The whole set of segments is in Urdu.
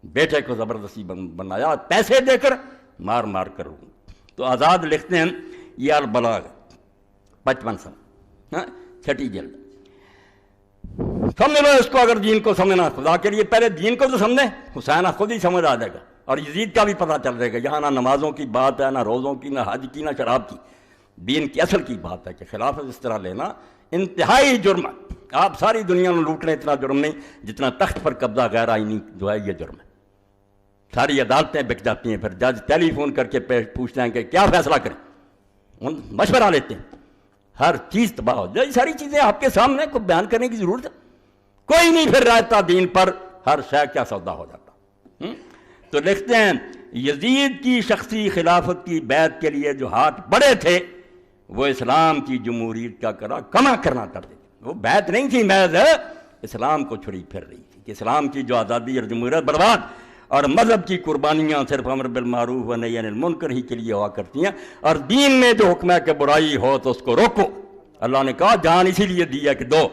بیٹے کو زبردستی بنایا، پیسے دے کر مار مار کر۔ تو آزاد لکھتے ہیں یہ البلاغ 55 صفحہ، چھٹی جلد۔ سمجھ لو اس کو، اگر دین کو سمجھنا خدا کے لیے پہلے دین کو تو سمجھیں، حسین خود ہی سمجھ آ جائے گا، اور یزید کا بھی پتہ چل جائے گا۔ یہاں نہ نمازوں کی بات ہے، نہ روزوں کی، نہ حج کی، نہ شراب کی، دین کی اصل کی بات ہے کہ خلافت اس طرح لینا انتہائی جرم ہے۔ آپ ساری دنیا میں لوٹ لیں، اتنا جرم نہیں جتنا تخت پر قبضہ غیر آئینی جو ہے یہ جرم ہے۔ ساری عدالتیں بک جاتی ہیں، پھر جج ٹیلی فون کر کے پوچھتے ہیں کہ کیا فیصلہ کریں، مشورہ لیتے ہیں، ہر چیز تباہ ہو جائے۔ ساری چیزیں آپ کے سامنے کو بیان کرنے کی ضرورت ہے، کوئی نہیں پھر رہتا دین پر، ہر شے کیا سودا ہو جاتا۔ تو لکھتے ہیں یزید کی شخصی خلافت کی بیعت کے لیے جو ہاتھ بڑے تھے وہ اسلام کی جمہوریت کا کما کرنا کرتے تھے۔ وہ بیعت نہیں تھی محض اسلام کو چھری پھر رہی تھی کہ اسلام کی جو آزادی اور جمہوریت برباد، اور مذہب کی قربانیاں صرف امر بالمعروف و نہی عن المنکر ہی کے لیے ہوا کرتی ہیں، اور دین میں جو حکم ہے کہ برائی ہو تو اس کو روکو۔ اللہ نے کہا جان اسی لیے دی ہے کہ دو،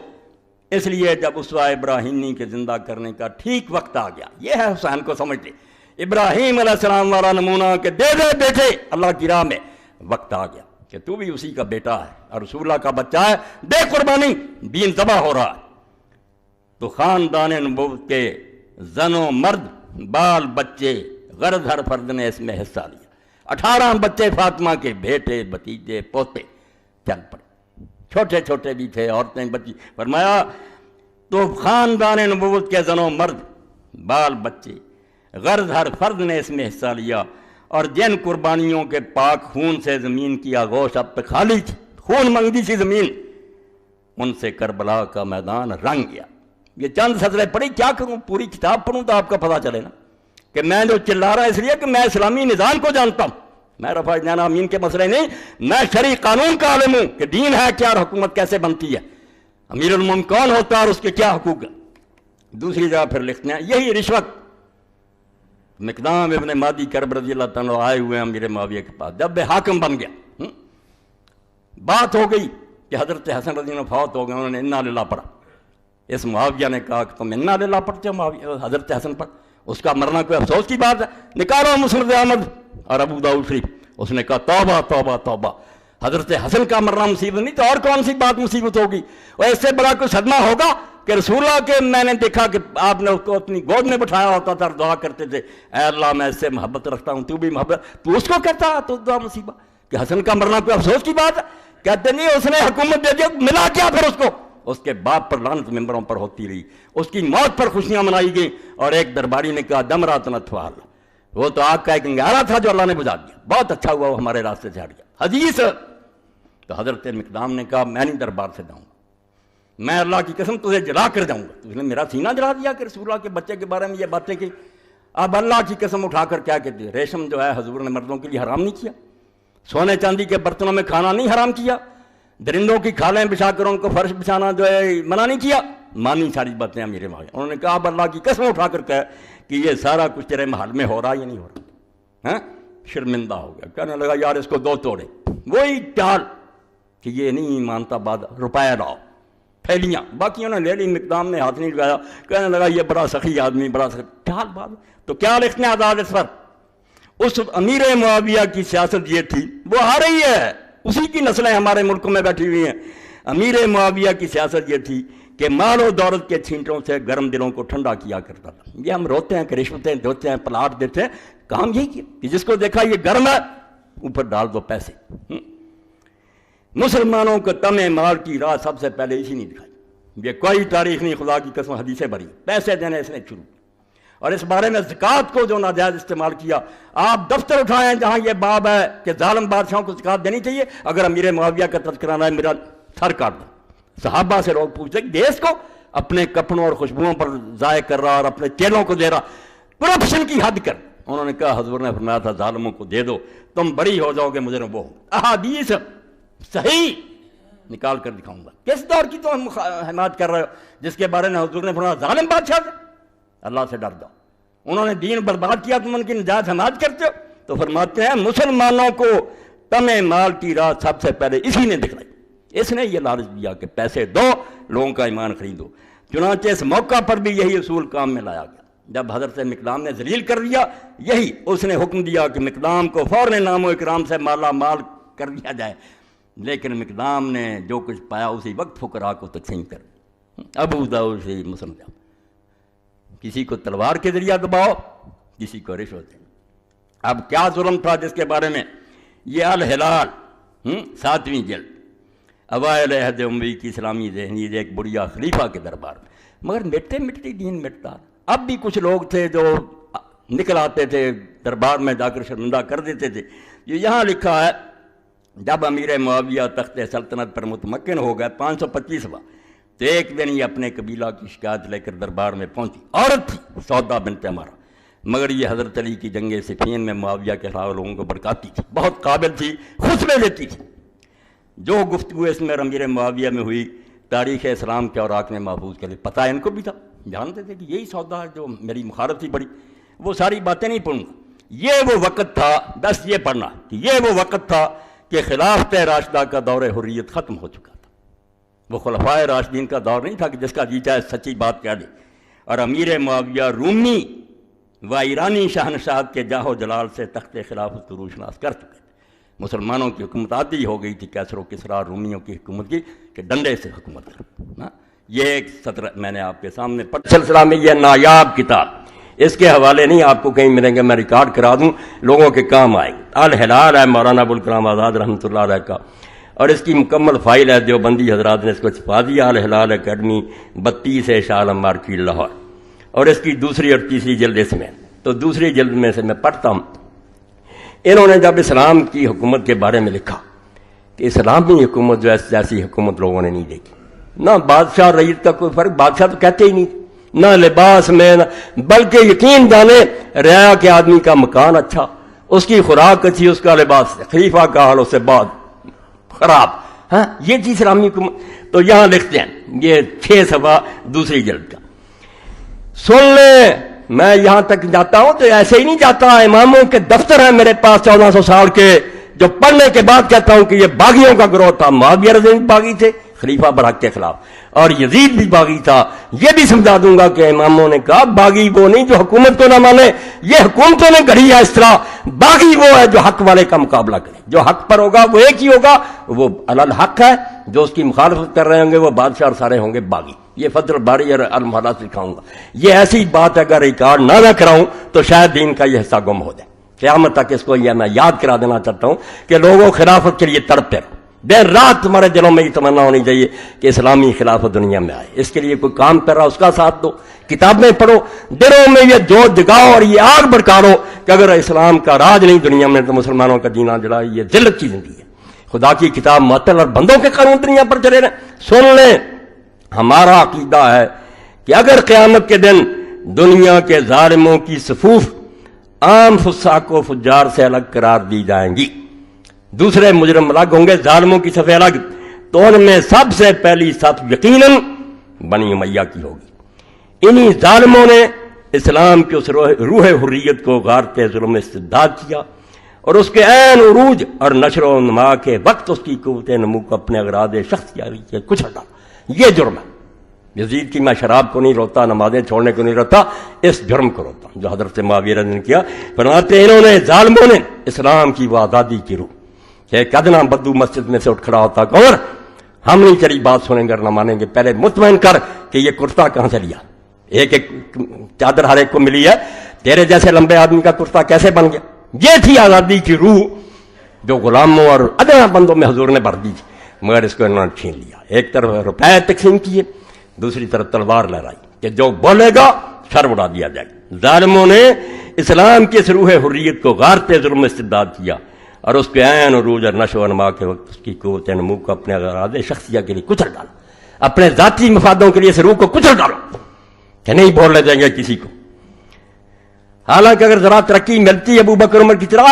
اس لیے جب اسوہ ابراہیمی کے زندہ کرنے کا ٹھیک وقت آ گیا، یہ ہے حسین کو سمجھتے، ابراہیم علیہ السلام والا نمونہ کہ دے دے بیٹے اللہ کی راہ میں، وقت آ گیا کہ تو بھی اسی کا بیٹا ہے اور رسول اللہ کا بچہ ہے، دے قربانی، دین ذبح ہو رہا ہے۔ تو خاندان نبوت کے زن و مرد، بال بچے، غرض ہر فرد نے اس میں حصہ لیا۔ 18 بچے فاطمہ کے، بیٹے بھتیجے پوتے چل پڑے، چھوٹے چھوٹے بھی تھے، عورتیں بچی۔ فرمایا تو خاندان نبوت کے زن و مرد، بال بچے، غرض ہر فرد نے اس میں حصہ لیا، اور جن قربانیوں کے پاک خون سے زمین کی آغوش اب تک خالی تھی، خون منگتی سی زمین، ان سے کربلا کا میدان رنگ گیا۔ یہ چند سطریں پڑھی، کیا کروں، پوری کتاب پڑھوں تو آپ کا پتہ چلے نا کہ میں جو چلا رہا اس لیے کہ میں اسلامی نظام کو جانتا ہوں، میں رفع جانا امین کے مسئلے نہیں، میں شرعی قانون کا عالم ہوں کہ دین ہے کیا اور حکومت کیسے بنتی ہے، امیر المومنین کون ہوتا ہے اور اس کے کیا حقوق ہیں۔ دوسری جگہ پھر لکھتے ہیں یہی رشوت، مقدام ابن مادی کرب رضی اللہ تعالیٰ آئے ہوئے ہیں امیر معاویہ کے پاس، جب وہ حاکم بن گیا، بات ہو گئی کہ حضرت حسن رضی اللہ فوت ہو گئے، انہوں نے انا للہ پڑھا۔ اس معاویہ نے کہا کہ تم انا للہ پڑھتے ہو معاویہ حضرت حسن پر، اس کا مرنا کوئی افسوس کی بات ہے، نکالو مسند احمد اور ابو داؤد شریف۔ اس نے کہا توبہ توبہ توبہ، حضرت حسن کا مرنا مصیبت نہیں تو اور کون سی بات مصیبت ہوگی، اور اس سے بڑا کوئی صدمہ ہوگا کہ رسول اللہ کے میں نے دیکھا کہ آپ نے اس کو اپنی گود میں بٹھایا ہوتا تھا اور دعا کرتے تھے، اے اللہ میں اس سے محبت رکھتا ہوں، تو بھی محبت، تو اس کو کہتا تو دعا مصیبت کہ حسن کا مرنا کوئی افسوس کی بات ہے؟ کہتے نہیں، اس نے حکومت دے دی، ملا کیا پھر اس کو؟ اس کے باپ پر لعنت ممبروں پر ہوتی رہی، اس کی موت پر خوشیاں منائی گئیں، اور ایک درباری نے کہا دمراتن اطفال، وہ تو آگ کا ایک انگارہ تھا جو اللہ نے بجھا دیا، بہت اچھا ہوا وہ ہمارے راستے سے ہٹ گیا، حدیث۔ تو حضرت مقدام نے کہا میں نہیں دربار سے جاؤں گا، میں اللہ کی قسم تجھے جلا کر جاؤں گا۔ تو اس نے میرا سینہ جلا دیا کہ رسول اللہ کے بچے کے بارے میں یہ باتیں کی۔ اب اللہ کی قسم اٹھا کر کیا کہتے ہیں، ریشم جو ہے حضور نے مردوں کے لیے حرام نہیں کیا، سونے چاندی کے برتنوں میں کھانا نہیں حرام کیا، درندوں کی کھالیں بچھا کر ان کو فرش بچھانا جو ہے منع نہیں کیا، مانی ساری باتیں میرے ماں۔ انہوں نے کہا اب اللہ کی قسم اٹھا کر کہا کہ یہ سارا کچھ تیرے محل میں ہو رہا یا نہیں ہو رہا۔ شرمندہ ہو گیا، کہنے لگا یار اس کو دو توڑے، وہی چال کہ یہ نہیں مانتا، بعد روپیہ لاؤ، پھیلیاں، باقیوں نے لے لی، مقدام نے ہاتھ نہیں لگایا، کہنے لگا یہ بڑا سخی آدمی، بڑا سخی ٹال بات۔ تو کیا لکھنے آزاد اس پر؟ اس امیر معاویہ کی سیاست یہ تھی، وہ آ رہی ہے، اسی کی نسلیں ہمارے ملک میں بیٹھی ہوئی ہیں۔ امیر معاویہ کی سیاست یہ تھی کہ مال و دولت کے چھینٹوں سے گرم دلوں کو ٹھنڈا کیا کرتا تھا۔ یہ ہم روتے ہیں کہ رشوتیں دیتے ہیں، پلاٹ دیتے ہیں، کام یہی کیا کہ جس کو دیکھا یہ گرم ہے اوپر ڈال دو پیسے۔ مسلمانوں کو طمع مال کی راہ سب سے پہلے اسی نے دکھائی، یہ کوئی تاریخ نہیں، خدا کی قسم حدیثیں بھری، پیسے دینے اس نے شروع۔ اور اس بارے میں زکوٰۃ کو جو ناجائز استعمال کیا، آپ دفتر اٹھائیں جہاں یہ باب ہے کہ ظالم بادشاہوں کو زکوٰۃ دینی چاہیے، اگر امیر معاویہ کا تذکرہ ہے میرا سر کاٹ دو۔ صحابہ سے لوگ پوچھتے کہ دیس کو اپنے کپڑوں اور خوشبوؤں پر ضائع کر رہا اور اپنے چیلوں کو دے رہا، کرپشن کی حد کر۔ انہوں نے کہا حضور نے فرمایا تھا ظالموں کو دے دو تم بری ہو جاؤ گے، مجھے وہ احادیث صحیح نکال کر دکھاؤں گا۔ کس دور کی تو حمایت کر رہے ہو جس کے بارے میں حضور نے فرمایا ظالم بادشاہ سے اللہ سے ڈر جاؤ، انہوں نے دین برباد کیا، تم ان کی نجات حمایت کرتے ہو۔ تو فرماتے ہیں مسلمانوں کو طمع مال کی راہ سب سے پہلے اسی نے دکھلائی، اس نے یہ لالچ دیا کہ پیسے دو لوگوں کا ایمان خریدو۔ چنانچہ اس موقع پر بھی یہی اصول کام میں لایا گیا۔ جب حضرت مقدام نے ذلیل کر دیا، یہی اس نے حکم دیا کہ مقدام کو فوراً نام و اکرام سے مالا مال کر دیا جائے، لیکن مقدام نے جو کچھ پایا اسی وقت فقراء کو تقسیم کر. ابو داؤد سے مسلم، کسی کو تلوار کے ذریعہ دباؤ، کسی کو رشوت. اب کیا ظلم تھا جس کے بارے میں یہ الہلال 7ویں جلد اوائل عہد اموی کی اسلامی ذہنیت ایک بڑھیا خلیفہ کے دربار میں. مگر مٹتے مٹتی دین مٹتا. اب بھی کچھ لوگ تھے جو نکل آتے تھے دربار میں جا کر شرمندہ کر دیتے تھے. یہ یہاں لکھا ہے جب امیر معاویہ تخت سلطنت پر متمکن ہو گئے 525واں، تو ایک دن یہ اپنے قبیلہ کی شکایت لے کر دربار میں پہنچی. عورت تھی سودا بنت عمارہ، مگر یہ حضرت علی کی جنگ صفین میں معاویہ کے خلاف لوگوں کو بھڑکاتی تھی، بہت قابل تھی، خطبے لیتی تھی. جو گفتگو اس میں امیر معاویہ میں ہوئی تاریخ اسلام کے اوراق میں محفوظ کر لی. پتہ ان کو بھی تھا، جانتے تھے کہ یہی سودا ہے جو میری مخالف تھی بڑی. وہ ساری باتیں نہیں پڑھوں گا. یہ وہ وقت تھا، بس یہ پڑھنا کہ یہ وہ وقت تھا کہ خلافت راشدہ کا دور حریت ختم ہو چکا تھا. وہ خلفائے راشدین کا دور نہیں تھا کہ جس کا جی چاہے سچی بات کہہ دے. اور امیر معاویہ رومی و ایرانی شہنشاہ کے جاہ و جلال سے تخت خلافت کو روشناس کر چکے تھے. مسلمانوں کی حکومت عادی ہو گئی تھی کیسر و کسریٰ رومیوں کی حکومت کی کہ ڈنڈے سے حکومت کر. یہ ایک سطر میں نے آپ کے سامنے پڑھا. سلسلہ میں یہ نایاب کتاب، اس کے حوالے نہیں آپ کو کہیں ملیں گے، میں ریکارڈ کرا دوں، لوگوں کے کام آئے. الہلال ہے مولانا ابوالکلام آزاد رحمۃ اللہ علیہ کا، اور اس کی مکمل فائل ہے، دیوبندی حضرات نے اس کو چھپا دیا. الہلال اکیڈمی 32 شاہ عالم مارکیٹ لاہور، اور اس کی دوسری اور تیسری جلد اس میں. تو دوسری جلد میں سے میں پڑھتا ہوں. انہوں نے جب اسلام کی حکومت کے بارے میں لکھا کہ اسلامی حکومت جو ہے جیسی حکومت لوگوں نے نہیں دیکھی. نہ بادشاہ رعیت کا کوئی فرق، بادشاہ تو کہتے ہی نہیں، نہ لباس میں، بلکہ یقین جانے رعایا کے آدمی کا مکان اچھا، اس کی خوراک اچھی، اس کا لباس. خلیفہ کا حال اس سے بعد خراب. ہاں یہ تھی اسلامی حکومت. تو یہاں لکھتے ہیں، یہ 6 صفحہ دوسری جلد کا. سن لیں، میں یہاں تک جاتا ہوں تو ایسے ہی نہیں جاتا. اماموں کے دفتر ہیں میرے پاس 1400 سال کے، جو پڑھنے کے بعد کہتا ہوں کہ یہ باغیوں کا گروہ تھا. معاویہ رضی اللہ باغی تھے خلیفہ برحق کے خلاف، اور یزید بھی باغی تھا. یہ بھی سمجھا دوں گا کہ اماموں نے کہا باغی وہ نہیں جو حکومت کو نہ مانے، یہ حکومتوں نے گڑھی ہے اس طرح. باغی وہ ہے جو حق والے کا مقابلہ کرے، جو حق پر ہوگا وہ ایک ہی ہوگا، وہ الحق ہے. جو اس کی مخالفت کر رہے ہوں گے وہ بادشاہ اور سارے ہوں گے باغی. یہ فتح الباری اور المحلات لکھاؤں گا. یہ ایسی بات اگر ریکارڈ نہ کراؤں تو شاید دین کا یہ حصہ گم ہو جائے. قیامت تک اس کو یہ میں یاد کرا دینا چاہتا ہوں کہ لوگوں خلافت کے لیے تڑپتے رہو. دن رات تمہارے دلوں میں یہ تمنا ہونی چاہیے کہ اسلامی خلافت دنیا میں آئے. اس کے لیے کوئی کام کر رہا اس کا ساتھ دو، کتابیں پڑھو، دلوں میں یہ جوش جگاؤ اور یہ آگ بھڑکاؤ کہ اگر اسلام کا راج نہیں دنیا میں تو مسلمانوں کا جینا جلا یہ ذلت کی زندگی ہے. خدا کی کتاب معطل اور بندوں کے قانون دنیا پر چلے رہے. سن لیں، ہمارا عقیدہ ہے کہ اگر قیامت کے دن دنیا کے ظالموں کی صفوف عام فساق و فجار سے الگ قرار دی جائیں گی، دوسرے مجرم الگ ہوں گے، ظالموں کی صف الگ، تو ان میں سب سے پہلی صف یقیناً بنی امیہ کی ہوگی. انہی ظالموں نے اسلام کی اس روح حریت کو غارت ظلم استبداد کیا، اور اس کے عین عروج اور نشر و نما کے وقت اس کی قوت نمو کو اپنے اغراض شخصیاری سے کچھ ہٹا. یہ جرم ہے. یزید کی میں شراب کو نہیں روتا، نمازیں چھوڑنے کو نہیں روتا، اس جرم کو روتا جو حضرت معاویہ رضی اللہ عنہ نے کیا. فرماتے انہوں نے ظالموں نے اسلام کی وہ آزادی کی روح کہ ایک ادنا بدو مسجد میں سے اٹھ کھڑا ہوتا کون، ہم نہیں تیری بات سنیں گے اور نہ مانیں گے، پہلے مطمئن کر کہ یہ کرتا کہاں سے لیا. ایک ایک چادر ہر ایک کو ملی ہے، تیرے جیسے لمبے آدمی کا کرتا کیسے بن گیا. یہ تھی آزادی کی روح جو غلاموں اور ادنا بندوں میں حضور نے بھر دی تھی، مگر اس کو انہوں نے چھین لیا. ایک طرف روپے تقسیم کیے، دوسری طرف تلوار لہرائی کہ جو بولے گا سر اڑا دیا جائے. ظالموں نے اسلام کی اس روح حریت کو غارت ظلم استبداد کیا، اور اس کے عین عروج اور نشو و نما کے وقت اس کی قوت نمو کو اپنے اغراض شخصیہ کے لیے کچل ڈالو، اپنے ذاتی مفادوں کے لیے اس روح کو کچل ڈالو کہ نہیں بولنے دیں گے کسی کو. حالانکہ اگر ذرا ترقی ملتی ابو بکر عمر کی طرح،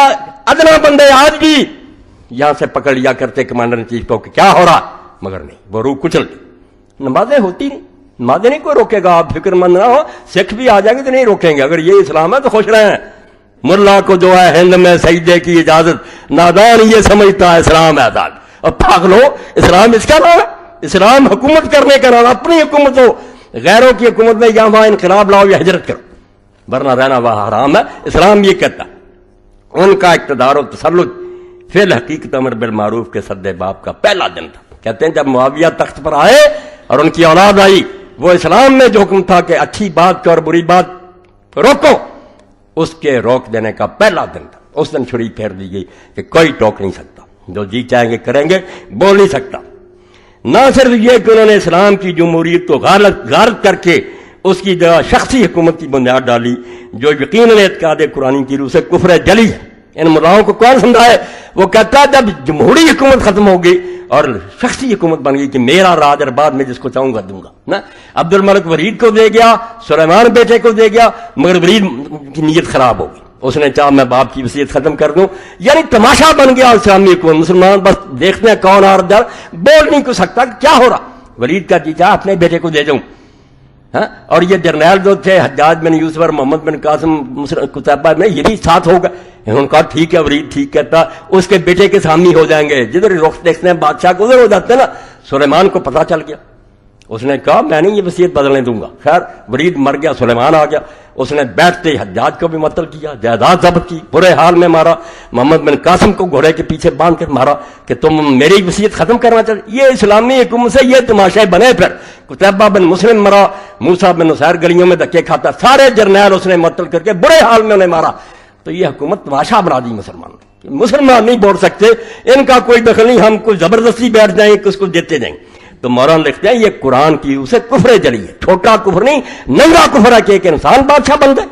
ادنا بندے آج بھی یہاں سے پکڑ لیا کرتے کمانڈر ان چیف کو کہ کیا ہو رہا، مگر نہیں، وہ روح کچل دی. نمازیں ہوتی نہیں، نمازیں نہیں کوئی روکے گا، آپ فکر مند نہ ہو. سکھ بھی آ جائیں گے تو نہیں روکیں گے. اگر یہ اسلام ہے تو خوش رہیں. ملا کو جو ہے ہند میں سجدے کی اجازت، نادان یہ سمجھتا ہے اسلام ہے آزاد. اور پاگلو، اسلام اس کا نام ہے؟ اسلام حکومت کرنے کا نام. اپنی حکومت ہو، غیروں کی حکومت میں یا وہاں انقلاب لاؤ یا ہجرت کرو. ورنہ رہنا وہاں حرام ہے. اسلام یہ کہتا ہے ان کا اقتدار و تسلط فی الحقیقت امر بالمعروف کے صد باب کا پہلا دن تھا. کہتے ہیں جب معاویہ تخت پر آئے اور ان کی اولاد آئی، وہ اسلام میں جو حکم تھا کہ اچھی بات کو اور بری بات روکو، اس کے روک دینے کا پہلا دن تھا. اس دن چھری پھیر دی گئی کہ کوئی ٹوک نہیں سکتا، جو جی چاہیں گے کریں گے، بول نہیں سکتا. نہ صرف یہ کہ انہوں نے اسلام کی جمہوریت کو غارت کر کے اس کی جگہ شخصی حکومت کی بنیاد ڈالی، جو یقیناً اعتقاد قرآن کی روح سے کفر جلی ہے. ان ملاؤں کو کون سمجھائے؟ وہ کہتا ہے جب جمہوری حکومت ختم ہوگی اور شخصی حکومت بن گئی کہ میرا راج اور بعد میں جس کو چاہوں گا دوں گا نا. عبد الملک ولید کو دے گیا، سلیمان بیٹے کو دے گیا، مگر ولید کی نیت خراب ہوگی. اس نے چاہا میں باپ کی وصیت ختم کر دوں، یعنی تماشا بن گیا اسلامی حکومت. مسلمان بس دیکھتے ہیں کون آ رہا، بول نہیں کچھ سکتا کہ کیا ہو رہا. ولید کا جی چاہا اپنے بیٹے کو دے جاؤں. اور یہ جرنیل جو تھے حجاج بن یوسف اور محمد بن قاسم قتیبہ میں، یہ بھی ساتھ ہوگا. انہوں نے کہا ٹھیک ہے، ولید ٹھیک کہتا، اس کے بیٹے کے سامنے ہو جائیں گے. جدھر رخ دیکھتے ہیں بادشاہ کو ادھر ہو جاتے ہیں نا. سلیمان کو پتہ چل گیا، اس نے کہا میں نہیں یہ وصیت بدلنے دوں گا. خیر ولید مر گیا، سلیمان آ گیا. اس نے بیٹھتے حجاج کو بھی مطلب کیا، جائیداد ضبط کی، برے حال میں مارا. محمد بن قاسم کو گھوڑے کے پیچھے باندھ کر مارا کہ تم میری وصیت ختم کرنا چاہتے. یہ اسلامی حکومت سے یہ تماشے بنے. پھر قتیبہ بن مسلم مرا، موسیٰ بن نصیر گلیوں میں دھکے کھاتا، سارے جرنیل اس نے مطلب کر کے برے حال میں انہیں مارا. تو یہ حکومت تماشا بنا دی مسلمان نہیں بول سکتے، ان کا کوئی دخل نہیں، ہم کوئی زبردستی بیٹھ جائیں کس کو دیتے جائیں. تو مولانا لکھتے ہیں یہ قرآن کی اسے کفر جلی ہے. چھوٹا کفر نہیں، ننگا کفر ہے کہ ایک انسان بادشاہ بن جائے.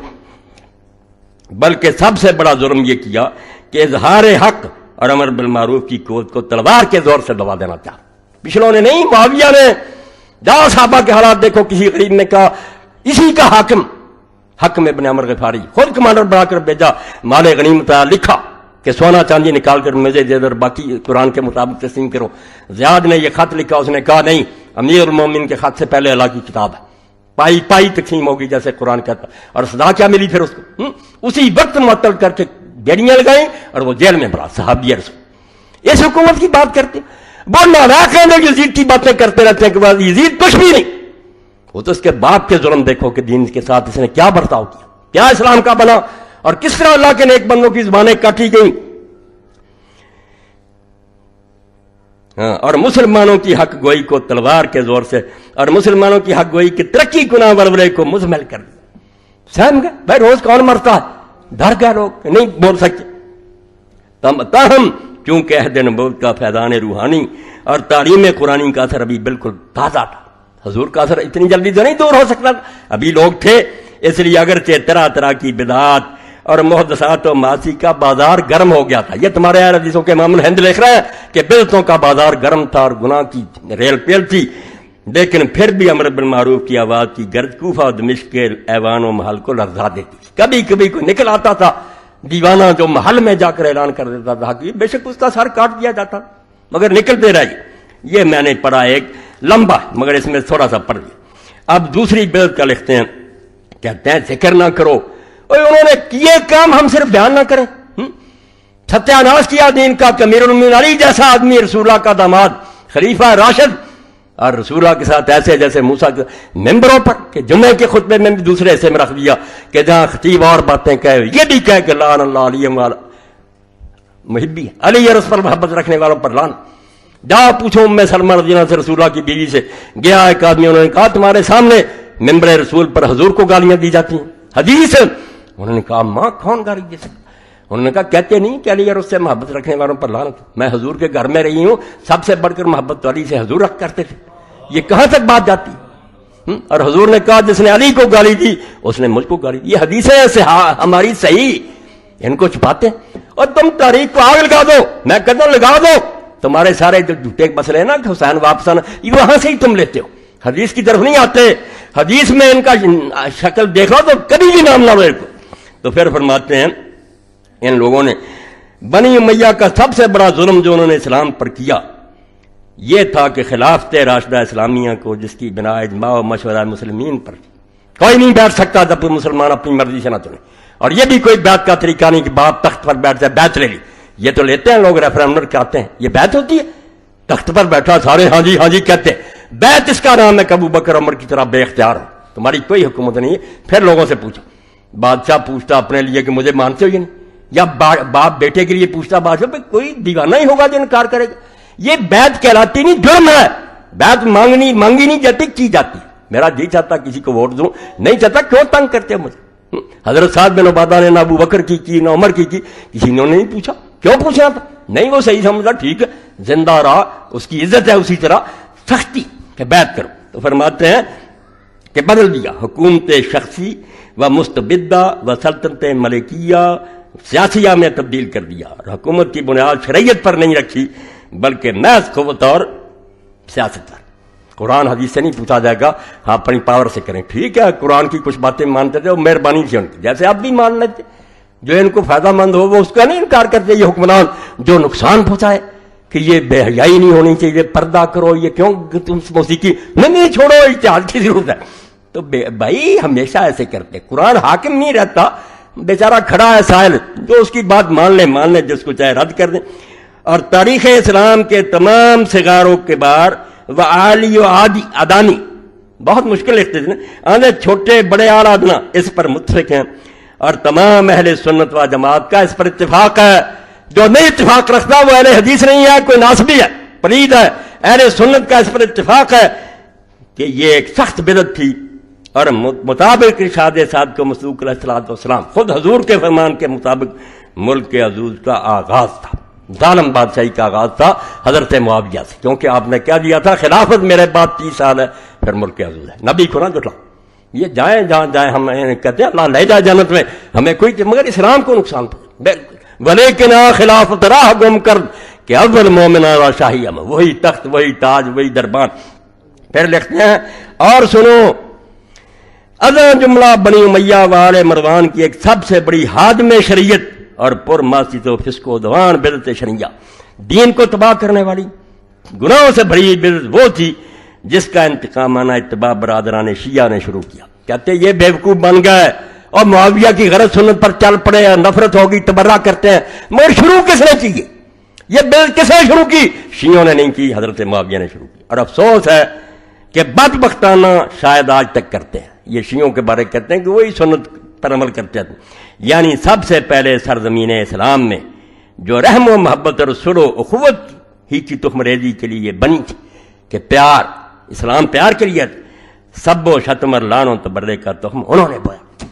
بلکہ سب سے بڑا جرم یہ کیا کہ اظہار حق اور امر بالمعروف کی قوت کو تلوار کے زور سے دبا دینا چاہا. پچھلوں نے نہیں، معاویہ نے. جاؤ صحابہ کے حالات دیکھو. کسی غریب نے کہا اسی کا حاکم حکم ابن عمر غفاری خود کمانڈر بنا کر بھیجا، مال غنیمت لکھا کہ سونا چاندی نکال کر مجھے دے در، باقی قرآن کے مطابق تسلیم کرو. زیاد نے یہ خط لکھا، اس نے کہا نہیں، امیر المومنین کے خط سے پہلے اللہ کی کتاب ہے، پائی پائی تقسیم ہوگی جیسے قرآن کہتا. اور سزا کیا ملی پھر اس کو؟ اسی وقت معطل کر کے بیڑیاں لگائیں اور وہ جیل میں بھرا. صحابی رسول اس حکومت کی بات کرتے، وہ ناراض یزید کی باتیں کرتے رہتے ہیں کہ بعد یزید کچھ بھی نہیں. وہ تو اس کے باپ کے ظلم دیکھو کہ دین کے ساتھ اس نے کیا برتاؤ کیا، کیا اسلام کا بنا، اور کس طرح اللہ کے نیک بندوں کی زبانیں کاٹی گئیں. اور مسلمانوں کی حق گوئی کو تلوار کے زور سے، اور مسلمانوں کی حق گوئی کی ترقی گناہ ولولے کو مزمل کر دیا. سہم گئے بھائی، روز کون مرتا ہے، ڈر گئے لوگ نہیں بول سکتے. تاہم چونکہ عہد نبوت کا فیضان روحانی اور تعلیم قرآنی کا اثر ابھی بالکل تازہ تھا. حضور کا اثر اتنی جلدی تو نہیں دور ہو سکتا، ابھی لوگ تھے. اس لیے اگرچہ طرح طرح کی بدعات اور محدثات و معاصی کا بازار گرم ہو گیا تھا. یہ تمہارے اہل حدیثوں کے امام الہند لکھ رہے ہیں کہ بدعتوں کا بازار گرم تھا اور گناہ کی ریل پیل تھی، لیکن پھر بھی امر بالمعروف کی آواز کی گرج کوفہ و دمشق کے ایوان و محل کو لرزا دیتی. کبھی کبھی کوئی نکل آتا تھا دیوانہ جو محل میں جا کر اعلان کر دیتا تھا کہ بے شک اس کا سر کاٹ دیا جاتا، مگر نکلتے رہی. یہ میں نے پڑھا ایک لمبا، مگر اس میں تھوڑا سا پڑھ دیا. اب دوسری بدعت کا لکھتے ہیں، کہتے ہیں ذکر نہ کرو. اور انہوں نے کیے کام ہم صرف بیان نہ کریں. ستیہ ناش کیا دین کا کہ امیر المومنین علی جیسا آدمی رسول اللہ کا داماد خلیفہ راشد، اور رسول اللہ کے ساتھ ایسے جیسے موسیٰ کے ممبروں پر کہ جمعے کے خطبے میں بھی دوسرے حصے میں رکھ دیا کہ جہاں خطیب اور باتیں کہے یہ بھی کہے کہ لعن اللہ علی والا محبی، علی اور اس پر محبت رکھنے والوں پر لعن. جا پوچھو ام سلمہ رضی اللہ عنہ سے، رسول اللہ کی بیوی سے. گیا ایک آدمی، انہوں نے کہا تمہارے سامنے ممبر رسول پر حضور کو گالیاں دی جاتی ہیں، حدیث. انہوں نے کہا ماں کون گالی دے سکتا؟ انہوں نے کہا کہتے نہیں کہ علی اور اس سے محبت رکھنے والوں پر لعنت. میں حضور کے گھر میں رہی ہوں، سب سے بڑھ کر محبت تو علی سے حضور رکھ کرتے تھے. یہ کہاں تک بات جاتی؟ اور حضور نے کہا جس نے علی کو گالی دی اس نے مجھ کو گالی دی. یہ حدیث ہے ہماری صحیح، ان کو چھپاتے ہیں. اور تم تاریخ کو آگ لگا دو، میں کہتا ہوں لگا دو. تمہارے سارے جو جھوٹے مسئلے ہیں نا کہ حسین واپس آنا، یہ وہاں سے ہی تم لیتے ہو، حدیث کی طرف نہیں آتے. حدیث میں ان کا شکل دیکھ لو تو کبھی بھی نام نہ لو. تو پھر فرماتے ہیں ان لوگوں نے بنی امیہ کا سب سے بڑا ظلم جو انہوں نے اسلام پر کیا یہ تھا کہ خلافت راشدہ اسلامیہ کو، جس کی بنا اجماع و مشورہ مسلمین پر کوئی نہیں بیٹھ سکتا جب کوئی مسلمان اپنی مرضی سے نہ چنے. اور یہ بھی کوئی بیعت کا طریقہ نہیں کہ باپ تخت پر بیٹھ جائے بیعت لے لی. یہ تو لیتے ہیں لوگ ریفرنڈم کہتے ہیں، یہ بیعت ہوتی ہے؟ تخت پر بیٹھا سارے ہاں جی کہتے ہیں. بیعت اس کا نام ہے کہ ابو بکر عمر کی طرح بے اختیار ہو. تمہاری کوئی حکومت نہیں ہے. پھر لوگوں سے پوچھو بادشاہ پوچھتا اپنے لیے کہ مجھے مانتے ہو یا نہیں، یا باپ بیٹے کے لیے پوچھتا بادشاہ پہ، کوئی دیوانہ ہی ہوگا جو انکار کرے گا. یہ بیعت کہلاتی نہیں، جرم ہے. بیعت مانگی نہیں جاتی، کی جاتی. میرا جی چاہتا کسی کو ووٹ دوں، نہیں چاہتا، کیوں تنگ کرتے ہو مجھے؟ حضرت سعد بن عبادہ نے نہ ابو بکر کی نہ عمر کی، کسی نے نہیں پوچھا. کیوں پوچھنا تھا؟ نہیں، وہ صحیح سمجھا، ٹھیک ہے، زندہ رہا، اس کی عزت ہے. اسی طرح سختی کہ بیعت کرو. تو فرماتے ہیں کہ بدل دیا حکومت شخصی و مستبدہ و سلطنت ملکیہ سیاسیہ میں تبدیل کر دیا، اور حکومت کی بنیاد شریعت پر نہیں رکھی بلکہ محض قوت اور سیاست پر. قرآن حدیث سے نہیں پوچھا جائے گا، ہاں اپنی پاور سے کریں. ٹھیک ہے، قرآن کی کچھ باتیں مانتے تھے، وہ مہربانی سے ان کی، جیسے آپ بھی مان لیتے. جو ان کو فائدہ مند ہو وہ اس کا نہیں انکار کرتے. یہ حکمران جو نقصان پہنچائے کہ یہ بے حیائی نہیں ہونی چاہیے، پردہ کرو، یہ کیوں تم موسیقی نہیں چھوڑو، اتحاد کی ضرورت ہے. تو بھائی ہمیشہ ایسے کرتے. قرآن حاکم نہیں رہتا، بیچارہ کھڑا ہے سائل، جو اس کی بات مان لے، جس کو چاہے رد کر دیں. اور تاریخ اسلام کے تمام صغار و کبار و عالی و ادانی، بہت مشکل لکھتے تھے نا، چھوٹے بڑے اعلیٰ ادنا اس پر متفق ہیں، اور تمام اہل سنت و جماعت کا اس پر اتفاق ہے. جو نہیں اتفاق رکھتا وہ اہل حدیث نہیں ہے، کوئی ناسبی ہے، پلید ہے. اہل سنت کا اس پر اتفاق ہے کہ یہ ایک سخت بدعت تھی، اور مطابق ارشاد سعد کو مسلوق علیہ الصلوۃ والسلام خود حضور کے فرمان کے مطابق ملک کے عزوز کا آغاز تھا، ظالم بادشاہی کا آغاز تھا حضرت معاویہ سے. کیونکہ آپ نے کیا دیا تھا؟ خلافت میرے بعد 30 سال ہے، پھر ملک عزوز ہے. نبی کو نہ جھٹلاؤ. یہ جائیں جہاں جائیں، ہم کہتے ہیں اللہ لے جائے جنت میں، ہمیں کوئی، مگر اسلام کو نقصان پہنچے. ولیکن خلافت راہ گم کر کہ اول مومنہ و شاہی میں، وہی تخت، وہی تاج، وہی دربان. پھر لکھتے ہیں اور سنو، اذا جملہ بنی امیہ والے مروان کی ایک سب سے بڑی ہادم شریعت اور پر معصیت و فسق و عدوان بدعت شرعیہ، دین کو تباہ کرنے والی گناہوں سے بڑی بدعت وہ تھی جس کا انتقامانہ اتباع برادران شیعہ نے شروع کیا. کہتے یہ بیوقوف بن گئے اور معاویہ کی غلط سنت پر چل پڑے، نفرت ہوگی، تبرہ کرتے ہیں. مگر شروع کس نے کی؟ یہ بدعت کس نے شروع کی؟ شیعوں نے نہیں کی، حضرت معاویہ نے شروع کی. اور افسوس ہے کہ بدبختانہ شاید آج تک کرتے ہیں. یہ شیعوں کے بارے کہتے ہیں کہ وہی سنت پر عمل کرتے ہیں. یعنی سب سے پہلے سرزمین اسلام میں جو رحم و محبت اور صلح و اخوت ہی کی تخم ریزی کے لیے بنی تھی کہ پیار، اسلام پیار کے لیے، سب و شتم اور لان و تبرے کا تخم انہوں نے بویا.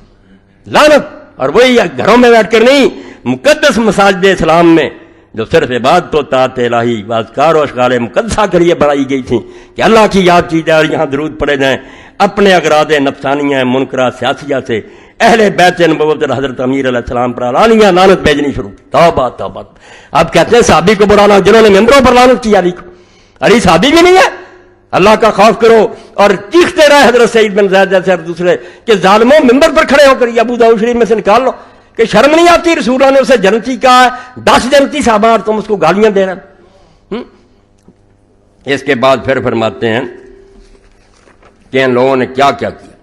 لعنت، اور وہی گھروں میں بیٹھ کر نہیں، مقدس مساجد اسلام میں جو صرف عبادت و طاعت الہی و اذکار و اشغال مقدسہ کے لیے بنائی گئی تھیں کہ اللہ کی یاد کی جائے اور یہاں درود پڑے جائیں، اپنے اغراض نفسانیہ منکرہ سیاسیہ سے اہل بیت نبوت حضرت امیر علیہ السلام پر علانیہ لعنت بھیجنی شروع کی. توبہ توبہ. آپ کہتے ہیں صحابی کو بلانا، جنہوں نے ممبروں پر لعنت کی علی کو. علی صحابی بھی نہیں ہے. اللہ کا خوف کرو. اور چیختے رہے حضرت سعید بن زید جیسے اور دوسرے کہ ظالموں ممبر پر کھڑے ہو کر یہ ابو داؤد شریف میں سے نکال لو، کہ شرم نہیں آتی؟ رسول اللہ نے اسے جنتی کہا ہے، 10 جنتی صحابہ، اور تم اس کو گالیاں دے رہے. اس کے بعد پھر فرماتے ہیں کہ ان لوگوں نے کیا کیا کیا،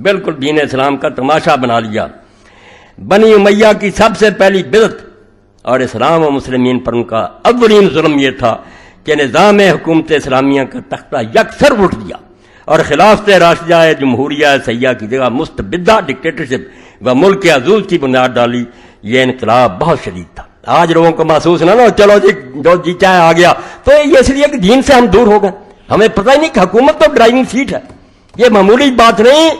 بالکل دین اسلام کا تماشا بنا لیا. بنی امیہ کی سب سے پہلی بدعت اور اسلام و مسلمین پر ان کا اولین ظلم یہ تھا کہ نظام حکومت اسلامیہ کا تختہ یکسر اٹھ دیا اور خلافت راشدہ جمہوریہ سیاح کی جگہ مستبدہ ڈکٹیٹرشپ و ملک کے عزوز کی بنیاد ڈالی. یہ انقلاب بہت شدید تھا. آج لوگوں کو محسوس نہ ہو چلو جی جو جی چاہے آ گیا، تو یہ اس لیے کہ دین سے ہم دور ہو گئے. ہمیں پتہ ہی نہیں کہ حکومت تو ڈرائیونگ سیٹ ہے. یہ معمولی بات نہیں،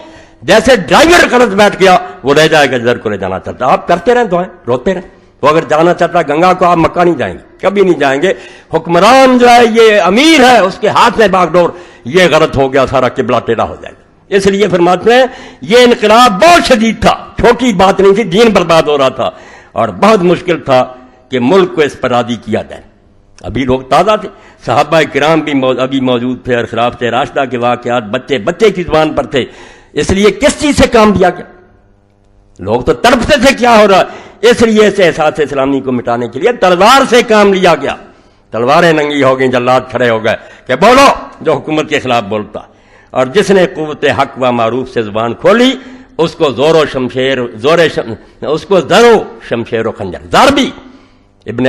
جیسے ڈرائیور غلط بیٹھ گیا وہ لے جائے گا جدھر کو لے جانا چاہتا. آپ کرتے رہیں دعائیں، روتے رہیں. وہ اگر جانا چاہتا گنگا کو، آپ مکہ نہیں جائیں گے، کبھی نہیں جائیں گے. حکمران جو ہے یہ امیر ہے، اس کے ہاتھ میں باغ ڈور، یہ غلط ہو گیا، سارا قبلہ ٹیڑھا ہو جائے گا. اس لیے فرماتے ہیں یہ انقلاب بہت شدید تھا، چھوٹی بات نہیں تھی. دین برباد ہو رہا تھا اور بہت مشکل تھا کہ ملک کو اس پر راضی کیا جائے. ابھی لوگ تازہ تھے، صحابہ کرام بھی ابھی موجود تھے، اور خلافت راشدہ کے واقعات بچے کی زبان پر تھے. اس لیے کس چیز سے کام دیا گیا؟ لوگ تو تڑپتے تھے کیا ہو رہا ہے. اس لیے اس احساس اسلامی کو مٹانے کے لیے تلوار سے کام لیا گیا. تلواریں ننگی ہو گئیں، جلاد کھڑے ہو گئے کہ بولو جو حکومت کے خلاف بولتا. اور جس نے قوت حق و معروف سے زبان کھولی اس کو زور و شمشیر و خنجر. زاربی ابن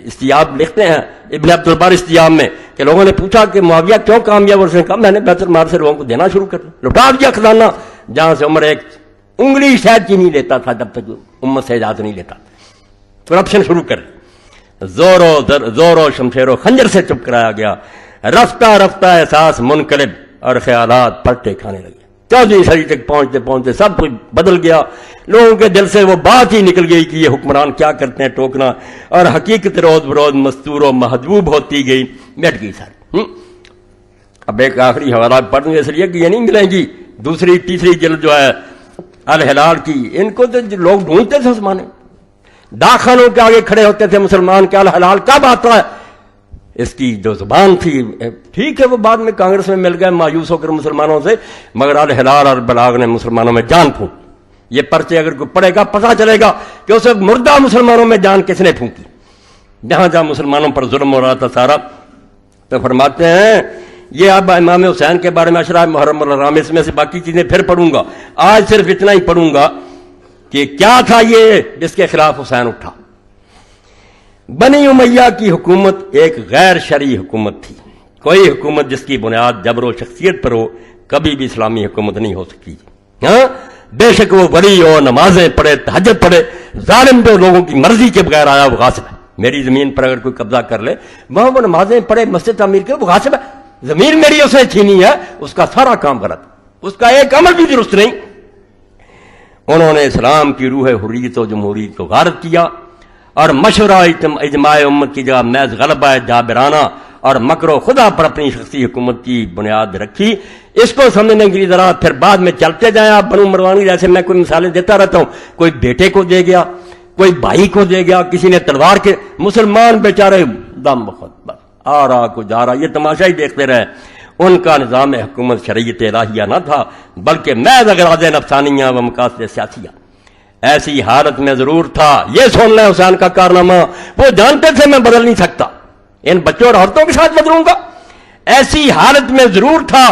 استیاب لکھتے ہیں ابن عبد البر استیاب میں کہ لوگوں نے پوچھا کہ معاویہ کیوں کامیاب؟ اور اس نے کہا میں نے بیت المال سے لوگوں کو دینا شروع کر دیا، لٹا دیا خزانہ. جہاں سے عمر ایک انگلی شاید کی نہیں لیتا تھا جب تک امت سے اجازت نہیں لیتا. کرپشن شروع کر زور و شمشیر و خنجر سے چپ کرایا گیا. رفتہ رفتہ احساس منقلب اور خیالات پلٹے کھانے لگے. 14ویں صدی تک پہنچتے پہنچتے سب کچھ بدل گیا. لوگوں کے دل سے وہ بات ہی نکل گئی کہ یہ حکمران کیا کرتے ہیں ٹوکنا, اور حقیقت روز بروز مستور و محجوب ہوتی گئی, مٹ گئی ساری. اب ایک آخری حوالہ پڑھ دوں اس لیے کہ یہ نہیں ملیں گی دوسری تیسری جلد جو ہے الہلال کی. ان کو تو لوگ ڈھونڈتے تھے اس زمانے, داخلوں کے آگے کھڑے ہوتے تھے مسلمان کے الہلال کب آتا ہے. اس کی جو زبان تھی ٹھیک ہے وہ بعد میں کانگریس میں مل گئے مایوس ہو کر مسلمانوں سے, مگر الہلال اور بلاغ نے مسلمانوں میں جان پھونک. یہ پرچے اگر کوئی پڑھے گا پتہ چلے گا کہ اسے مردہ مسلمانوں میں جان کس نے پھونکی. جہاں جہاں مسلمانوں پر ظلم ہو رہا تھا سارا. تو فرماتے ہیں یہ اب امام حسین کے بارے میں اشرا محرم الحرام, اس میں سے باقی چیزیں پھر پڑھوں گا. آج صرف اتنا ہی پڑھوں گا کہ کیا تھا یہ جس کے خلاف حسین اٹھا. بنی امیہ کی حکومت ایک غیر شرعی حکومت تھی. کوئی حکومت جس کی بنیاد جبر و شخصیت پر ہو کبھی بھی اسلامی حکومت نہیں ہو سکتی. ہاں بے شک وہ ولی ہو, نمازیں پڑھے, تہجد پڑھے, ظالم جو لوگوں کی مرضی کے بغیر آیا وہ غاصب ہے. میری زمین پر اگر کوئی قبضہ کر لے, وہاں وہ نمازیں پڑھے, مسجد تعمیر کرے, وہ غاصب ہے. زمین میری اس نے چھینی ہے, اس کا سارا کام غلط, اس کا ایک عمل بھی درست نہیں. انہوں نے اسلام کی روح حریت و جمہوریت کو غارت کیا اور مشورہ اجماع امت کی جگہ محض غلبہ جابرانہ اور مکر و خدا پر اپنی شخصی حکومت کی بنیاد رکھی. اس کو سمجھنے کے لیے ذرا پھر بعد میں چلتے جائیں آپ. بنو مروان کی جیسے میں کوئی مثالیں دیتا رہتا ہوں, کوئی بیٹے کو دے گیا, کوئی بھائی کو دے گیا, کسی نے تلوار کے, مسلمان بیچارے دم بخود آ رہا کو جا رہا, یہ تماشا ہی دیکھتے رہے. ان کا نظام حکومت شریعت الہیہ نہ تھا بلکہ محض اغراض نفسانیہ و مقاصد سیاسیہ. ایسی حالت میں ضرور تھا, یہ سن لیں حسین کا کارنامہ, وہ جانتے تھے میں بدل نہیں سکتا, ان بچوں اور عورتوں کے ساتھ بدلوں گا. ایسی حالت میں ضرور تھا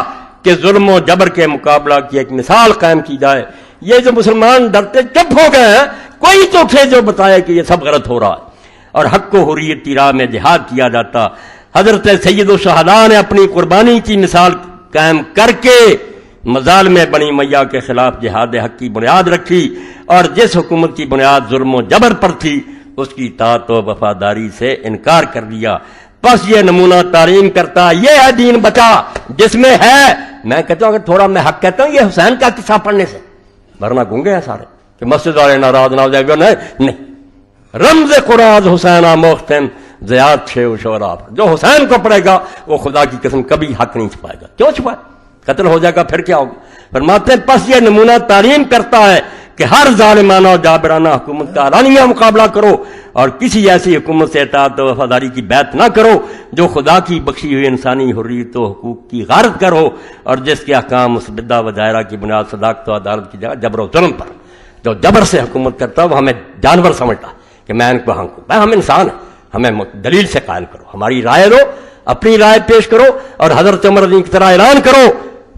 کہ ظلم و جبر کے مقابلہ کی ایک مثال قائم کی جائے. یہ جو مسلمان ڈرتے چپ ہو گئے ہیں, کوئی تو تھے جو بتائے کہ یہ سب غلط ہو رہا ہے اور حق و حریت کی راہ میں جہاد کیا جاتا. حضرت سید الشہداء نے اپنی قربانی کی مثال قائم کر کے مظالم بنی امیہ کے خلاف جہاد حق کی بنیاد رکھی, اور جس حکومت کی بنیاد ظلم و جبر پر تھی اس کی اطاعت و وفاداری سے انکار کر دیا. بس یہ نمونہ تعلیم کرتا, یہ ہے دین بچا جس میں ہے. میں کہتا ہوں اگر تھوڑا میں حق کہتا ہوں یہ حسین کا قصہ پڑھنے سے, ورنہ گونگے ہیں سارے کہ مسجد والے ناراض نہ ہو جائے گا. نہیں, رمز قراض حسین موختن زیاد چھے و شوراب, جو حسین کو پڑھے گا وہ خدا کی قسم کبھی حق نہیں چھپائے گا. کیوں چھپائے, قتل ہو جائے گا پھر کیا ہوگا. فرماتے ہیں پس یہ نمونہ تعلیم کرتا ہے کہ ہر ظالمانہ اور جابرانہ حکومت کا علانیہ مقابلہ کرو اور کسی ایسی حکومت سے اطاعت و وفاداری کی بیعت نہ کرو جو خدا کی بخشی ہوئی انسانی حریت و حقوق کی غارت کرو اور جس کے احکام مسبدہ و دائرہ کی بنیاد صداقت و عدالت کی جگہ جبر و ظلم پر. جو جبر سے حکومت کرتا ہے وہ ہمیں جانور سمجھتا ہے کہ میں ان کو ہنکوں. ہم انسان ہیں, ہمیں دلیل سے قائل کرو, ہماری رائے دو, اپنی رائے پیش کرو اور حضرت عمر رضی کی طرح اعلان کرو.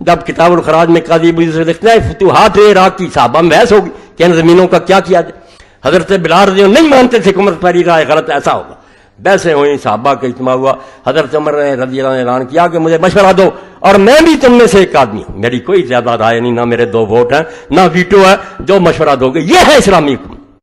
جب کتاب الخراج میں قاضی ابو یوسف لکھتے ہیں فتوحات عراق کی صحابہ میں بحث ہوگی کہ ان زمینوں کا کیا کیا جائے. حضرت بلال رضی اللہ نہیں مانتے تھے کہ عمر پہلی رائے غلط, ایسا ہوگا. بحثیں ہوئیں, صحابہ کا اجتماع ہوا, حضرت عمر رضی اللہ نے اعلان کیا کہ مجھے مشورہ دو اور میں بھی تم میں سے ایک آدمی ہوں, میری کوئی زیادہ رائے نہیں, نہ میرے 2 ووٹ ہیں نہ ویٹو ہے, جو مشورہ دو گے یہ ہے اسلامی حکومت.